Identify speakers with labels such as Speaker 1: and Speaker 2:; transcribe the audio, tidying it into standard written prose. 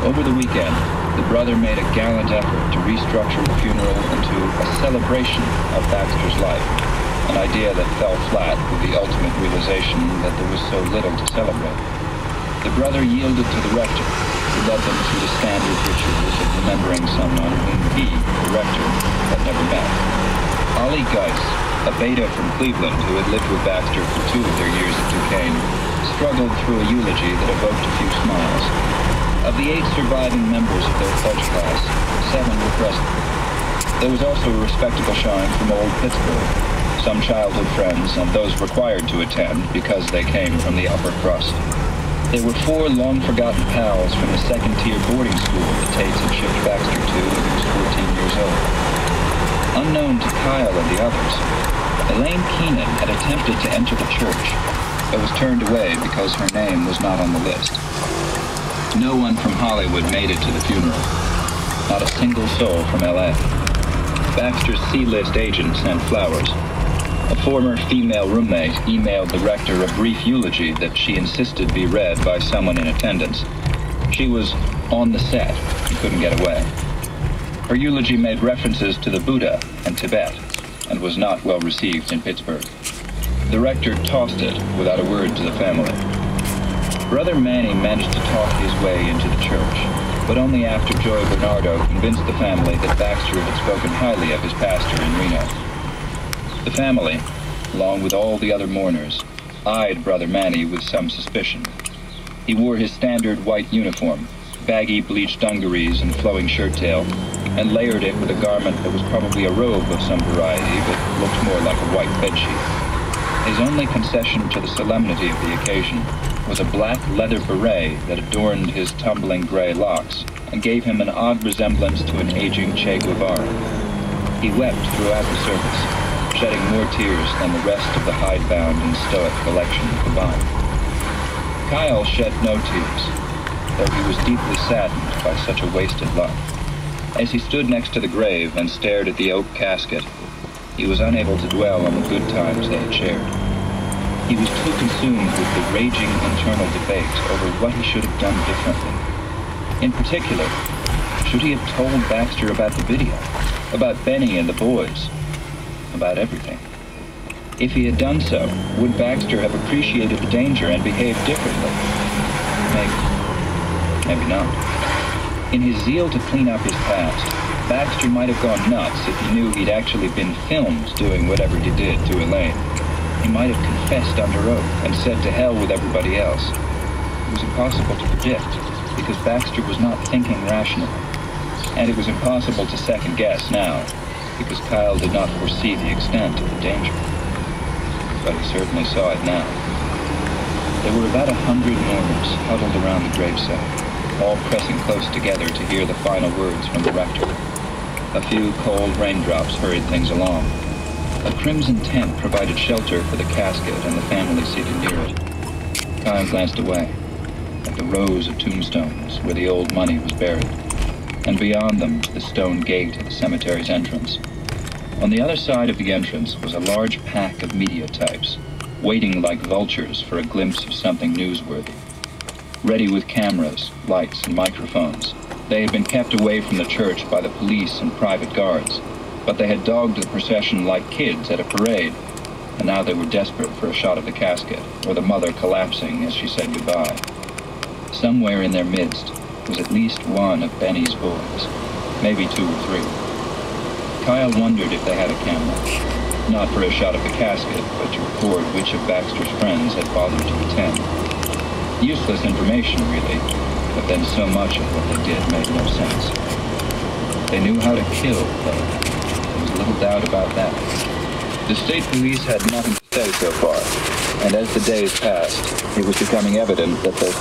Speaker 1: Over the weekend, the brother made a gallant effort to restructure the funeral into a celebration of Baxter's life, an idea that fell flat with the ultimate realization that there was so little to celebrate. The brother yielded to the rector, who led them through the standard rituals of remembering someone whom he, the rector, had never met. Ollie Geis, a beta from Cleveland who had lived with Baxter for 2 of their years at Duquesne, struggled through a eulogy that evoked a few smiles. Of the 8 surviving members of their pledge class, 7 were present. There was also a respectable showing from Old Pittsburgh, some childhood friends and those required to attend because they came from the upper crust. There were 4 long-forgotten pals from the second-tier boarding school the Tates had shipped Baxter to when he was 14 years old. Unknown to Kyle and the others, Elaine Keenan had attempted to enter the church, but was turned away because her name was not on the list. No one from Hollywood made it to the funeral. Not a single soul from L.A. Baxter's C-list agent sent flowers. A former female roommate emailed the rector a brief eulogy that she insisted be read by someone in attendance. She was on the set and couldn't get away. Her eulogy made references to the Buddha and Tibet and was not well received in Pittsburgh. The rector tossed it without a word to the family. Brother Manny managed to talk his way into the church, but only after Joey Bernardo convinced the family that Baxter had spoken highly of his pastor in Reno. The family, along with all the other mourners, eyed Brother Manny with some suspicion. He wore his standard white uniform, baggy bleached dungarees and flowing shirt tail, and layered it with a garment that was probably a robe of some variety, but looked more like a white bedsheet. His only concession to the solemnity of the occasion was a black leather beret that adorned his tumbling gray locks and gave him an odd resemblance to an aging Che Guevara. He wept throughout the service, shedding more tears than the rest of the hidebound and stoic collection combined. Kyle shed no tears, though he was deeply saddened by such a wasted life. As he stood next to the grave and stared at the oak casket, he was unable to dwell on the good times they had shared. He was too consumed with the raging internal debate over what he should have done differently. In particular, should he have told Baxter about the video, about Benny and the boys, about everything? If he had done so, would Baxter have appreciated the danger and behaved differently? Maybe not. In his zeal to clean up his past, Baxter might have gone nuts if he knew he'd actually been filmed doing whatever he did to Elaine. He might have confessed under oath and said to hell with everybody else. It was impossible to predict, because Baxter was not thinking rationally. And it was impossible to second-guess now, because Kyle did not foresee the extent of the danger. But he certainly saw it now. There were about 100 mourners huddled around the gravesite, all pressing close together to hear the final words from the rector. A few cold raindrops hurried things along. A crimson tent provided shelter for the casket and the family seated near it. Kyle glanced away at the rows of tombstones where the old money was buried, and beyond them to the stone gate at the cemetery's entrance. On the other side of the entrance was a large pack of media types, waiting like vultures for a glimpse of something newsworthy. Ready with cameras, lights, and microphones, they had been kept away from the church by the police and private guards, but they had dogged the procession like kids at a parade, and now they were desperate for a shot of the casket, or the mother collapsing as she said goodbye. Somewhere in their midst was at least one of Benny's boys, maybe 2 or 3. Kyle wondered if they had a camera, not for a shot of the casket, but to record which of Baxter's friends had bothered to attend. Useless information, really, but then so much of what they did made no sense. They knew how to kill, though. There was little doubt about that. The state police had nothing to say so far, and as the days passed, it was becoming evident that their